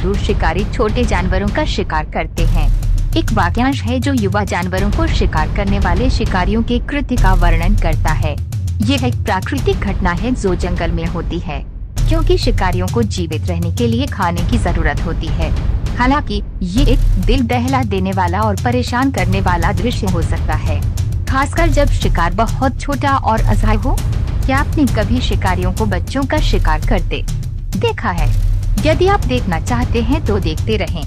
क्रूर शिकारी छोटे जानवरों का शिकार करते हैं। एक वाक्यांश है जो युवा जानवरों को शिकार करने वाले शिकारियों के कृत्य का वर्णन करता है। यह एक प्राकृतिक घटना है जो जंगल में होती है, क्योंकि शिकारियों को जीवित रहने के लिए खाने की जरूरत होती है। हालांकि ये एक दिल दहला देने वाला और परेशान करने वाला दृश्य हो सकता है, खासकर जब शिकार बहुत छोटा और असहाय हो। क्या आपने कभी शिकारियों को बच्चों का शिकार करते देखा है? यदि आप देखना चाहते हैं तो देखते रहें,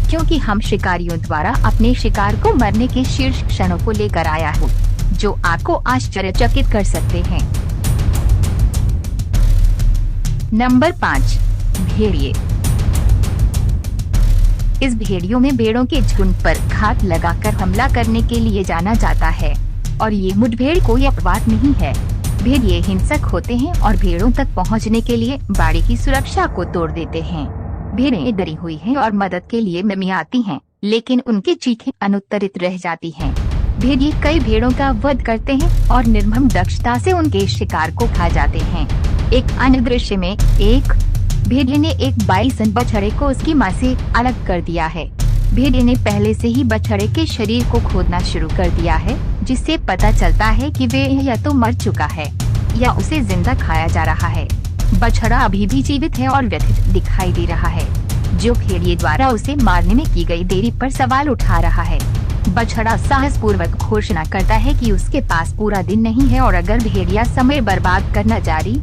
क्योंकि हम शिकारियों द्वारा अपने शिकार को मरने के शीर्ष क्षणों को लेकर आया हूँ, जो आपको आश्चर्यचकित कर सकते हैं। नंबर 5, भेड़िए। इस भेड़ियों में भेड़ों के झुंड पर घात लगाकर हमला करने के लिए जाना जाता है, और ये मुठभेड़ कोई अपवाद नहीं है। भेड़िए हिंसक होते हैं और भेड़ों तक पहुंचने के लिए बाड़ी की सुरक्षा को तोड़ देते हैं। भेड़ें डरी हुई हैं और मदद के लिए मिमियाती हैं, लेकिन उनकी चीखें अनुत्तरित रह जाती हैं। भेड़िए कई भेड़ों का वध करते हैं और निर्मम दक्षता से उनके शिकार को खा जाते हैं। एक अन्य दृश्य में एक भेड़िए ने एक बाइसन बछड़े को उसकी मां से अलग कर दिया है। भेड़िए ने पहले से ही बछड़े के शरीर को खोदना शुरू कर दिया है, जिससे पता चलता है कि वे या तो मर चुका है या उसे जिंदा खाया जा रहा है। बछड़ा अभी भी जीवित है और व्यथित दिखाई दे रहा है, जो भेड़िए द्वारा उसे मारने में की गई देरी पर सवाल उठा रहा है। बछड़ा साहसपूर्वक घोषणा करता है कि उसके पास पूरा दिन नहीं है और अगर भेड़िया समय बर्बाद करना जारी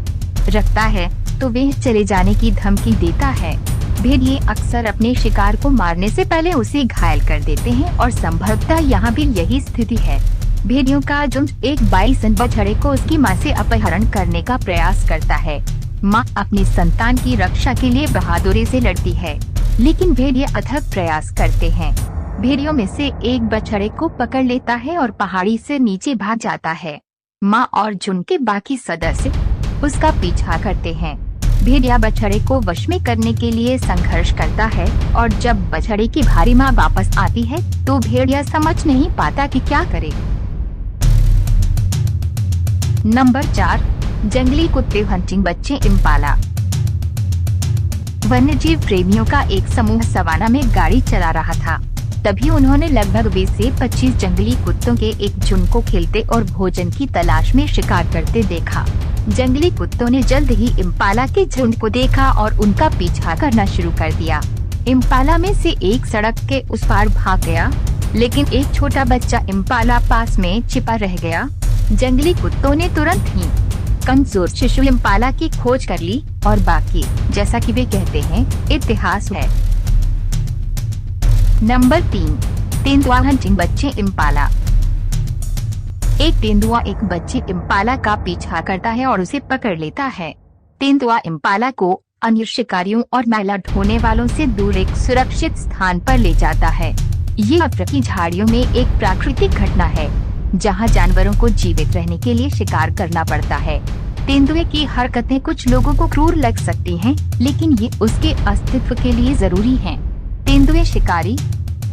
रखता है तो वे चले जाने की धमकी देता है। भेड़िए अक्सर अपने शिकार को मारने से पहले उसे घायल कर देते हैं और संभवतः यहाँ भी यही स्थिति है। भेड़ियों का झुंड एक बाइसन बछड़े को उसकी मां से अपहरण करने का प्रयास करता है। मां अपनी संतान की रक्षा के लिए बहादुरी से लड़ती है, लेकिन भेड़िए अथक प्रयास करते हैं। भेड़ियों में से एक बछड़े को पकड़ लेता है और पहाड़ी से नीचे भाग जाता है। मां और झुंड के बाकी सदस्य उसका पीछा करते हैं। भेड़िया बछड़े को वश में करने के लिए संघर्ष करता है, और जब बछड़े की भारी मां वापस आती है तो भेड़िया समझ नहीं पाता कि क्या करे। नंबर 4, जंगली कुत्ते हंटिंग बच्चे इम्पाला। वन्यजीव प्रेमियों का एक समूह सवाना में गाड़ी चला रहा था। तभी उन्होंने लगभग 20 से 25 जंगली कुत्तों के एक झुंड को खेलते और भोजन की तलाश में शिकार करते देखा। जंगली कुत्तों ने जल्द ही इम्पाला के झुंड को देखा और उनका पीछा करना शुरू कर दिया। इम्पाला में से एक सड़क के उस पार भाग गया, लेकिन एक छोटा बच्चा इम्पाला पास में छिपा रह गया। जंगली कुत्तों ने तुरंत ही कमजोर शिशु इम्पाला की खोज कर ली और बाकी, जैसा कि वे कहते हैं, इतिहास है। नंबर 3, तेंदुआ हंटिंग बच्चे इम्पाला। एक तेंदुआ एक बच्चे इम्पाला का पीछा करता है और उसे पकड़ लेता है। तेंदुआ इम्पाला को अन्य शिकारियों और मैला ढोने वालों से दूर एक सुरक्षित स्थान पर ले जाता है। ये अफ्रीकी झाड़ियों में एक प्राकृतिक घटना है, जहां जानवरों को जीवित रहने के लिए शिकार करना पड़ता है। तेंदुए की हरकतें कुछ लोगों को क्रूर लग सकती हैं, लेकिन ये उसके अस्तित्व के लिए जरूरी हैं। तेंदुए शिकारी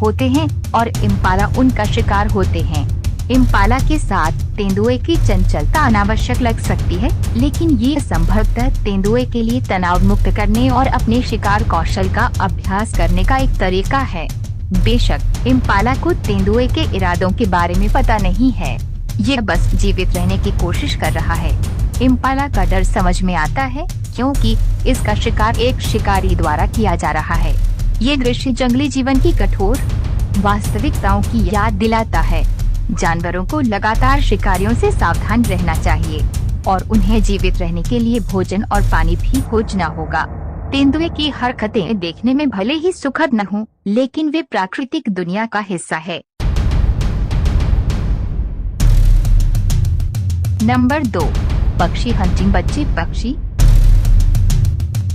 होते हैं और इम्पाला उनका शिकार होते हैं। इम्पाला के साथ तेंदुए की चंचलता अनावश्यक लग सकती है, लेकिन ये संभवतः तेंदुए के लिए तनाव मुक्त करने और अपने शिकार कौशल का अभ्यास करने का एक तरीका है। बेशक इम्पाला को तेंदुए के इरादों के बारे में पता नहीं है, ये बस जीवित रहने की कोशिश कर रहा है। इम्पाला का डर समझ में आता है, क्योंकि इसका शिकार एक शिकारी द्वारा किया जा रहा है। ये दृश्य जंगली जीवन की कठोर वास्तविकताओं की याद दिलाता है। जानवरों को लगातार शिकारियों से सावधान रहना चाहिए और उन्हें जीवित रहने के लिए भोजन और पानी भी खोजना होगा। तेंदुए की हरकतें देखने में भले ही सुखद न हों, लेकिन वे प्राकृतिक दुनिया का हिस्सा है। नंबर 2, पक्षी हंटिंग बच्चे पक्षी।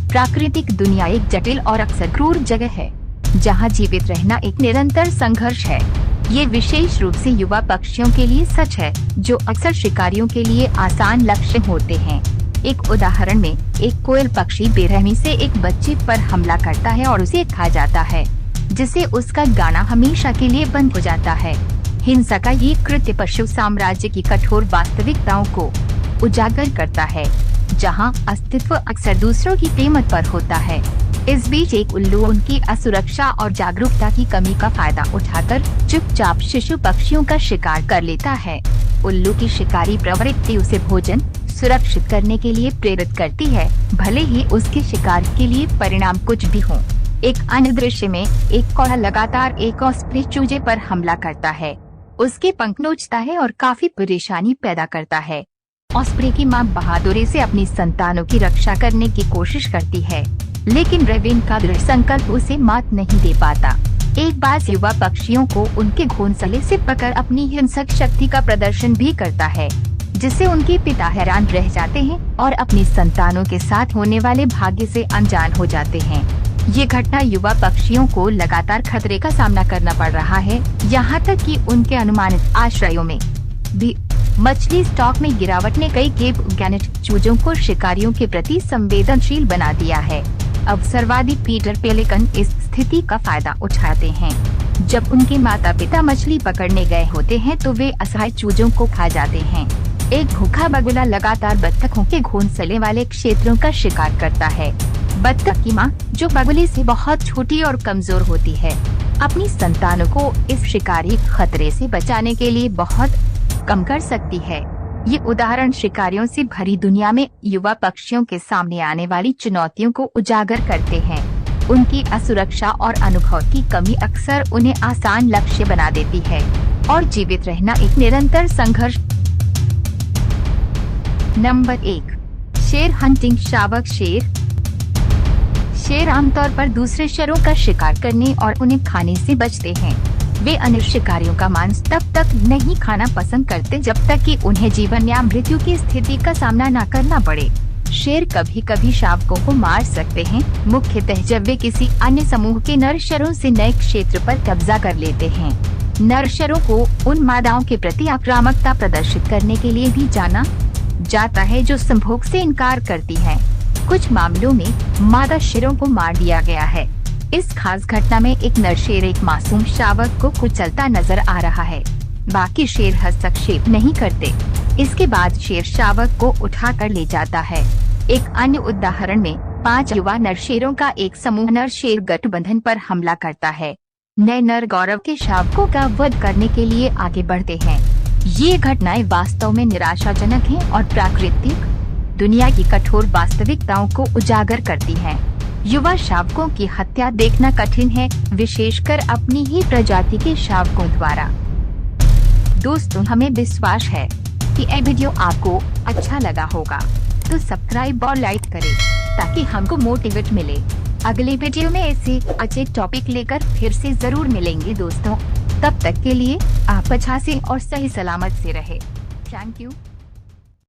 प्राकृतिक दुनिया एक जटिल और अक्सर क्रूर जगह है, जहां जीवित रहना एक निरंतर संघर्ष है। ये विशेष रूप से युवा पक्षियों के लिए सच है, जो अक्सर शिकारियों के लिए आसान लक्ष्य होते हैं। एक उदाहरण में एक कोयल पक्षी बेरहमी से एक बच्चे पर हमला करता है और उसे खा जाता है, जिससे उसका गाना हमेशा के लिए बंद हो जाता है। हिंसा का ये कृत्य पशु साम्राज्य की कठोर वास्तविकताओं को उजागर करता है, जहां अस्तित्व अक्सर दूसरों की कीमत पर होता है। इस बीच एक उल्लू उनकी असुरक्षा और जागरूकता की कमी का फायदा उठाकर चुपचाप शिशु पक्षियों का शिकार कर लेता है। उल्लू की शिकारी प्रवृत्ति उसे भोजन सुरक्षित करने के लिए प्रेरित करती है, भले ही उसके शिकार के लिए परिणाम कुछ भी हो। एक अन्य दृश्य में एक कौवा लगातार एक ऑस्प्रे चूजे पर हमला करता है। उसके पंख नोचता है और काफी परेशानी पैदा करता है। ऑस्प्रे की मां बहादुरी से अपनी संतानों की रक्षा करने की कोशिश करती है, लेकिन रवीन का दृढ़ संकल्प उसे मात नहीं दे पाता। एक बार युवा पक्षियों को उनके घोंसले से पकड़ अपनी हिंसक शक्ति का प्रदर्शन भी करता है, जिससे उनके पिता हैरान रह जाते हैं और अपनी संतानों के साथ होने वाले भाग्य से अनजान हो जाते हैं। ये घटना युवा पक्षियों को लगातार खतरे का सामना करना पड़ रहा है, यहाँ तक कि उनके अनुमानित आश्रयों में भी। मछली स्टॉक में गिरावट ने कई केप गैनेट चूजों को शिकारियों के प्रति संवेदनशील बना दिया है। अवसरवादी पीटर पेलिकन इस स्थिति का फायदा उठाते हैं। जब उनके माता पिता मछली पकड़ने गए होते हैं तो वे असहाय चूजों को खा जाते हैं। एक भूखा बगुला लगातार बत्तखों के घोंसले वाले क्षेत्रों का शिकार करता है। बत्तख की मां, जो बगुले से बहुत छोटी और कमजोर होती है, अपनी संतानों को इस शिकारी खतरे से बचाने के लिए बहुत कम कर सकती है। ये उदाहरण शिकारियों से भरी दुनिया में युवा पक्षियों के सामने आने वाली चुनौतियों को उजागर करते हैं। उनकी असुरक्षा और अनुभव की कमी अक्सर उन्हें आसान लक्ष्य बना देती है और जीवित रहना एक निरंतर संघर्ष। नंबर 1, शेर हंटिंग। शावक शेर आमतौर पर दूसरे शेरों का शिकार करने और उन्हें खाने से बचते हैं। वे अन्य शिकारियों का मांस तब तक नहीं खाना पसंद करते जब तक कि उन्हें जीवन या मृत्यु की स्थिति का सामना न करना पड़े। शेर कभी कभी शावकों को मार सकते हैं, मुख्यतः जब वे किसी अन्य समूह के नर शेरों से नए क्षेत्र पर कब्जा कर लेते हैं। नर शेरों को उन मादाओं के प्रति आक्रामकता प्रदर्शित करने के लिए भी जाना जाता है जो संभोग से इनकार करती हैं। कुछ मामलों में मादा शेरों को मार दिया गया है। इस खास घटना में एक नर शेर एक मासूम शावक को कुचलता नजर आ रहा है। बाकी शेर हस्तक्षेप नहीं करते। इसके बाद शेर शावक को उठाकर ले जाता है। एक अन्य उदाहरण में 5 युवा नर शेरों का एक समूह नर शेर गठबंधन पर हमला करता है। नए नर गौरव के शावकों का वध करने के लिए आगे बढ़ते हैं। ये घटनाएं वास्तव में निराशाजनक हैं और प्राकृतिक दुनिया की कठोर वास्तविकताओं को उजागर करती हैं। युवा शावकों की हत्या देखना कठिन है, विशेषकर अपनी ही प्रजाति के शावकों द्वारा। दोस्तों, हमें विश्वास है कि ये वीडियो आपको अच्छा लगा होगा, तो सब्सक्राइब और लाइक करें ताकि हमको मोटिवेट मिले। अगले वीडियो में ऐसे अच्छे टॉपिक लेकर फिर से जरूर मिलेंगे दोस्तों। तब तक के लिए आप अच्छा से और सही सलामत से रहे। Thank you.